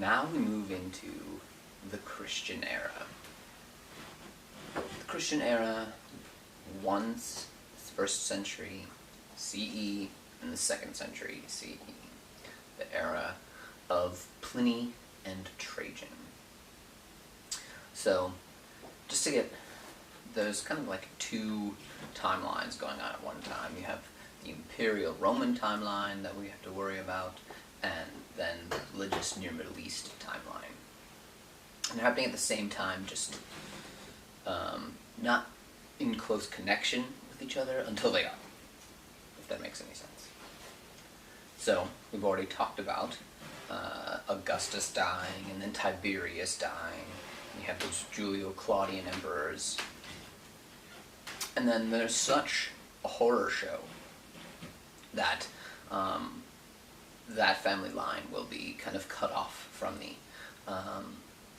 now we move into the Christian era. The Christian era, once first century CE and the 2nd century CE, the era of Pliny and Trajan. So, just to get, there's kind of like two timelines going on at one time. You have the Imperial Roman timeline that we have to worry about, and then the religious Near Middle East timeline. And they're happening at the same time, just not in close connection with each other until they are, if that makes any sense. So, we've already talked about Augustus dying, and then Tiberius dying. You have those Julio-Claudian emperors. And then there's such a horror show that that family line will be kind of cut off from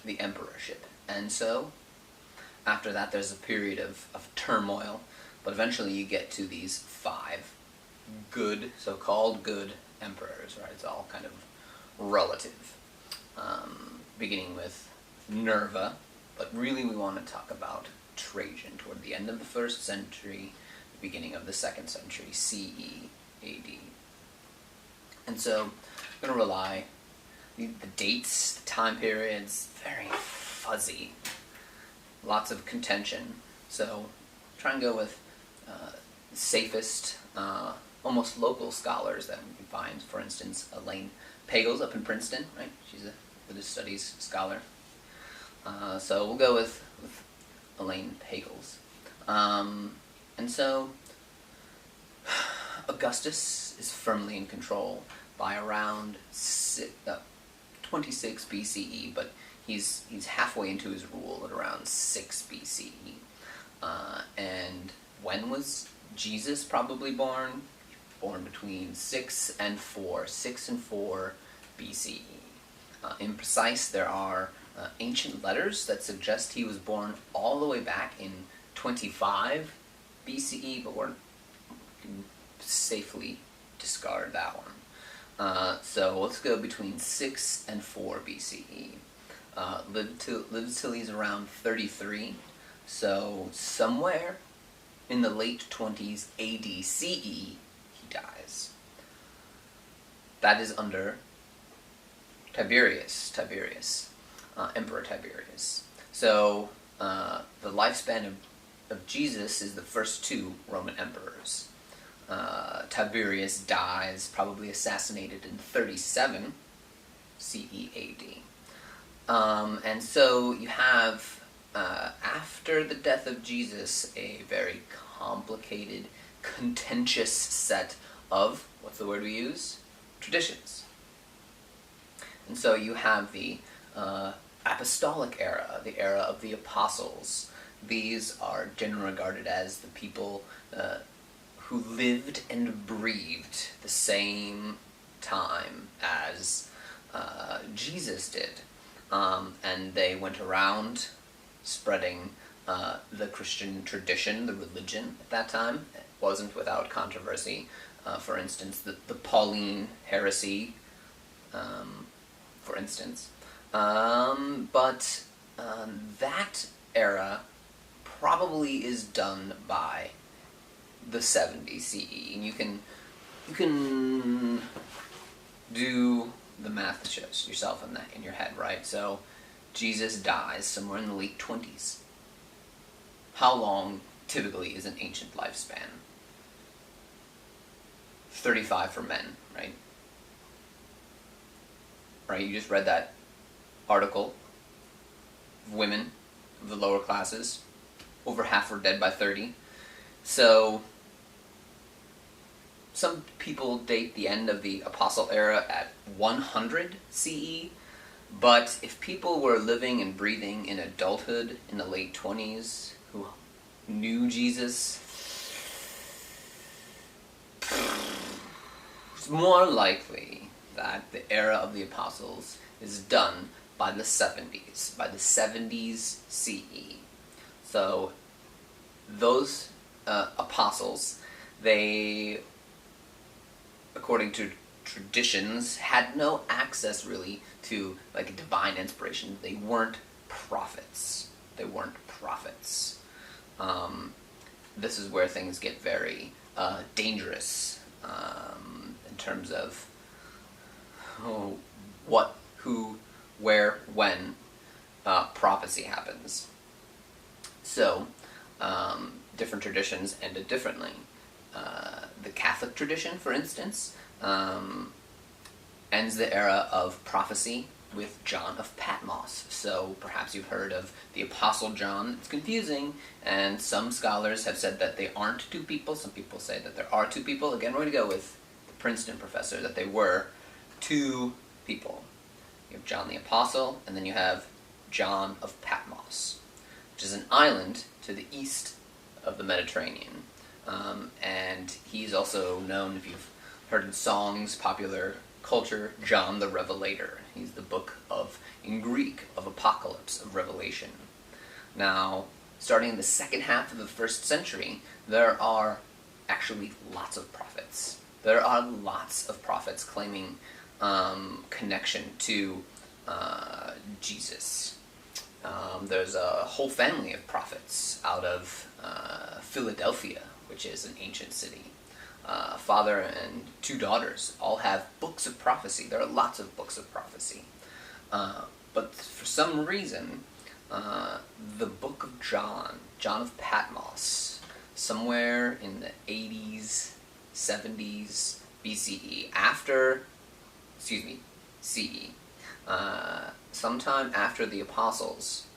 the emperorship. And so, after that, there's a period of turmoil, but eventually you get to these 5 good, so-called good emperors, right? It's all kind of relative. Beginning with Nerva, but really we want to talk about Trajan toward the end of the 1st century, the beginning of the 2nd century CE AD. And so I'm going to rely, the dates, the time periods, very fuzzy, lots of contention. So try and go with safest, almost local scholars that we can find. For instance, Elaine Pagels up in Princeton, right? She's a Buddhist studies scholar. So we'll go with Elaine Pagels. And so Augustus is firmly in control by around 26 BCE, but he's halfway into his rule at around 6 BCE. And when was Jesus probably born? Born between 6 and 4 BCE. Imprecise, there are ancient letters that suggest he was born all the way back in 25 BCE, but we can safely discard that one. So let's go between 6 and 4 BCE. Lived till he's around 33, so somewhere in the late 20s AD CE, he dies. That is under Tiberius, Emperor Tiberius. So the lifespan of Jesus is the first 2 Roman emperors. Tiberius dies, probably assassinated in 37 CE AD. And so you have, after the death of Jesus, a very complicated, contentious set of, what's the word we use? Traditions. And so you have the apostolic era, the era of the apostles. These are generally regarded as the people who lived and breathed the same time as Jesus did. And they went around spreading the Christian tradition, the religion at that time. It wasn't without controversy. For instance, the Pauline heresy, for instance. But that era probably is done by the 70 CE. And you can do the math yourself in your head, right? So Jesus dies somewhere in the late 20s. How long typically is an ancient lifespan? 35 for men, right? Right, you just read that article of women of the lower classes. Over half were dead by 30. So some people date the end of the Apostle era at 100 CE, but if people were living and breathing in adulthood in the late 20s who knew Jesus, it's more likely that the era of the Apostles is done by the 70s CE. So those apostles, they, according to traditions had no access really to like a divine inspiration. They weren't prophets. They weren't prophets. This is where things get very dangerous in terms of what, who, where, when prophecy happens. So, different traditions ended differently. The Catholic tradition, for instance, ends the era of prophecy with John of Patmos. So perhaps you've heard of the Apostle John. It's confusing, and some scholars have said that they aren't two people. Some people say that there are two people. Again, we're going to go with the Princeton professor, that they were two people. You have John the Apostle, and then you have John of Patmos, which is an island to the east of the Mediterranean. And he's also known, if you've heard in songs, popular culture, John the Revelator. He's the book of, in Greek, of Apocalypse, of Revelation. Now, starting in the second half of the 1st century, there are actually lots of prophets. There are lots of prophets claiming connection to Jesus. There's a whole family of prophets out of Philadelphia, which is an ancient city. Father and 2 daughters all have books of prophecy. There are lots of books of prophecy. But for some reason, the book of John of Patmos, somewhere in the 80s, 70s BCE, CE, sometime after the Apostles,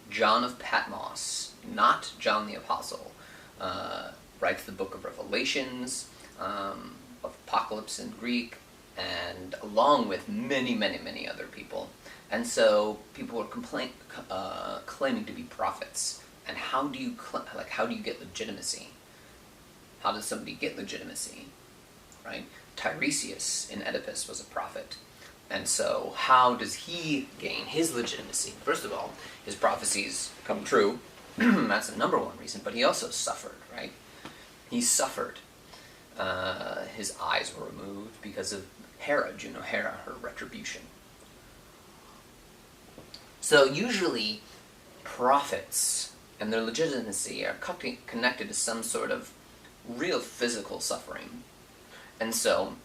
John of Patmos, not John the Apostle, writes the book of Revelations, of Apocalypse in Greek, and along with many, many, many other people. And so people were claiming to be prophets. And how do you get legitimacy? How does somebody get legitimacy? Right? Tiresias in Oedipus was a prophet. And so how does he gain his legitimacy? First of all, his prophecies come true. That's the number one reason. But he also suffered, right? He suffered. His eyes were removed because of Hera, Juno Hera, her retribution. So usually prophets and their legitimacy are connected to some sort of real physical suffering. And so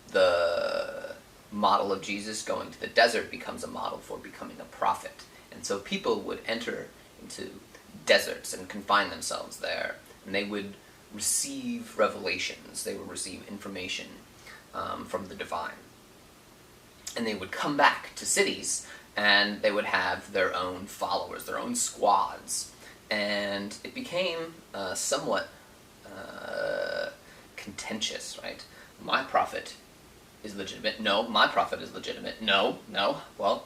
the model of Jesus going to the desert becomes a model for becoming a prophet. And so people would enter into deserts and confine themselves there, and they would receive revelations, they would receive information from the divine. And they would come back to cities, and they would have their own followers, their own squads. And it became somewhat contentious, right? My prophet is legitimate. No, my prophet is legitimate. No. Well,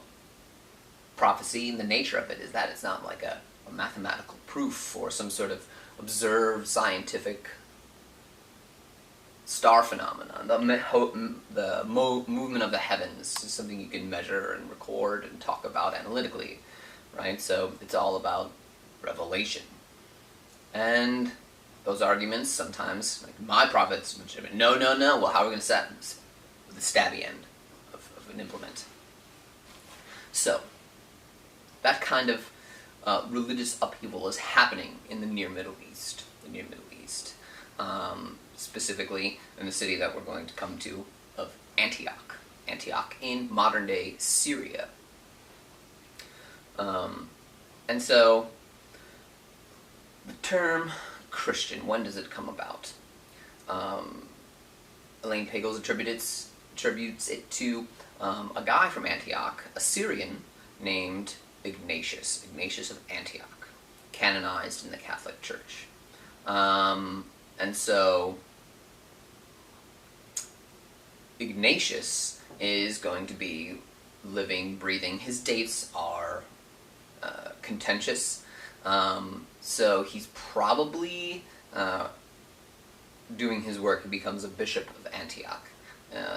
prophecy, and the nature of it is that it's not like a mathematical proof or some sort of observed scientific star phenomenon. The movement of the heavens is something you can measure and record and talk about analytically, right? So it's all about revelation. And those arguments sometimes, like, my prophet's legitimate. No. Well, how are we going to set with the stabby end of an implement? So that kind of religious upheaval is happening in the Near Middle East. Specifically in the city that we're going to come to of Antioch. Antioch in modern-day Syria. And so the term Christian, when does it come about? Elaine Pagels attributes it to a guy from Antioch, a Syrian named Ignatius of Antioch, canonized in the Catholic Church. And so Ignatius is going to be living, breathing. His dates are contentious. So he's probably doing his work. He becomes a bishop of Antioch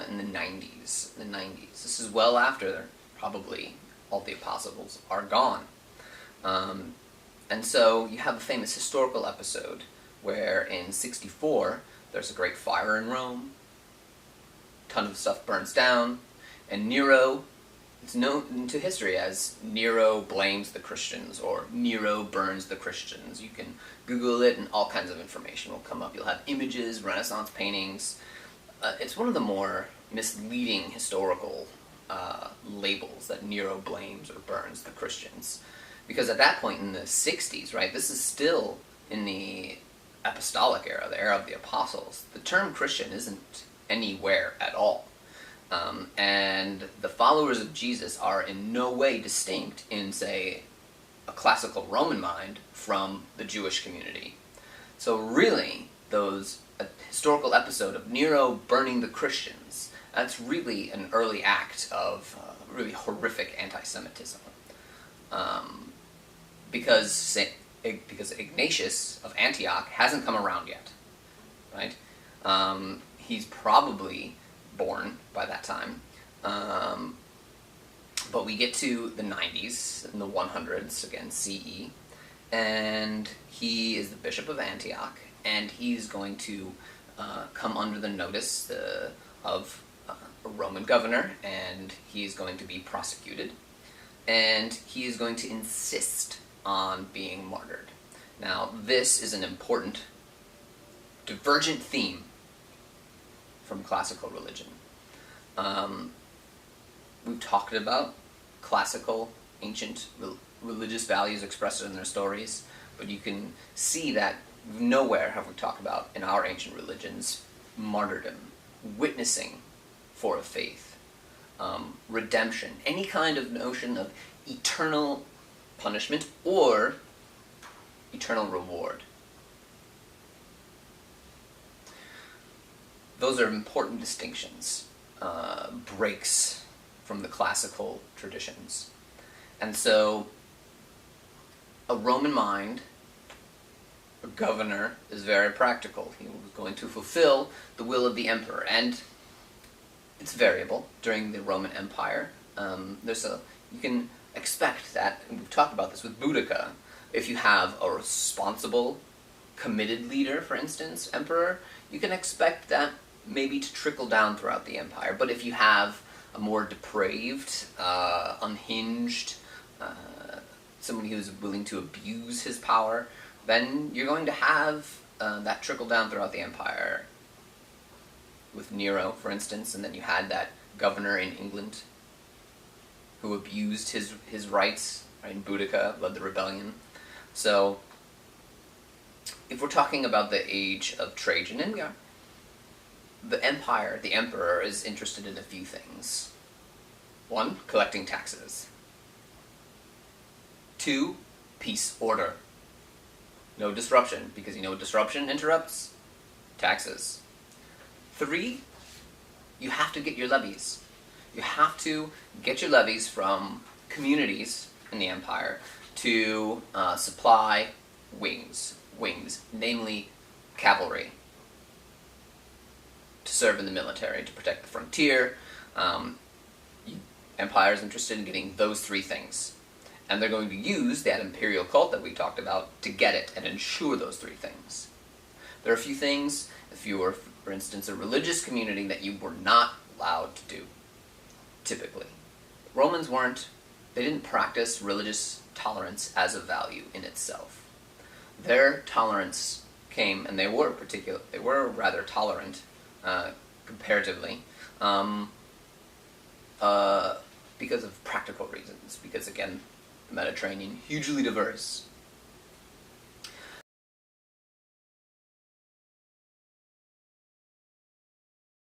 in the 90s. This is well after probably all the apostles are gone. And so you have a famous historical episode where in 64 there's a great fire in Rome, ton of stuff burns down, and Nero, it's known to history as Nero blames the Christians, or Nero burns the Christians. You can Google it and all kinds of information will come up. You'll have images, Renaissance paintings. It's one of the more misleading historical labels that Nero blames or burns the Christians. Because at that point in the 60s, right, this is still in the apostolic era, the era of the apostles. The term Christian isn't anywhere at all. And the followers of Jesus are in no way distinct in, say, a classical Roman mind from the Jewish community. So really, a historical episode of Nero burning the Christians, that's really an early act of really horrific anti-Semitism. Because Ignatius of Antioch hasn't come around yet, right? He's probably born by that time. But we get to the 90s and the 100s, again, CE, and he is the Bishop of Antioch, and he's going to come under the notice of a Roman governor, and he's going to be prosecuted, and he is going to insist on being martyred. Now, this is an important divergent theme from classical religion. We've talked about classical, ancient religious values expressed in their stories, but you can see that nowhere have we talked about in our ancient religions martyrdom, witnessing for a faith, redemption, any kind of notion of eternal punishment or eternal reward. Those are important distinctions, breaks from the classical traditions. And so, a Roman mind, a governor, is very practical. He was going to fulfill the will of the emperor, and it's variable during the Roman Empire. You can expect that, and we've talked about this with Boudica, if you have a responsible, committed leader, for instance, emperor, you can expect that maybe to trickle down throughout the empire. But if you have a more depraved, unhinged, somebody who's willing to abuse his power, then you're going to have that trickle down throughout the empire. With Nero, for instance, and then you had that governor in England who abused his rights, right? In Boudica, led the rebellion. So, if we're talking about the age of Trajan, and we are, the empire, the emperor, is interested in a few things. 1, collecting taxes. 2, peace, order. No disruption, because you know what disruption interrupts? Taxes. 3, you have to get your levies. You have to get your levies from communities in the empire to supply wings, namely cavalry, to serve in the military, to protect the frontier. Empire is interested in getting those 3 things. And they're going to use that imperial cult that we talked about to get it and ensure those 3 things. There are a few things, if you were, for instance, a religious community, that you were not allowed to do, typically. Romans weren't. They didn't practice religious tolerance as a value in itself. Their tolerance came, and they were rather tolerant, comparatively, because of practical reasons. Because, again, the Mediterranean, hugely diverse,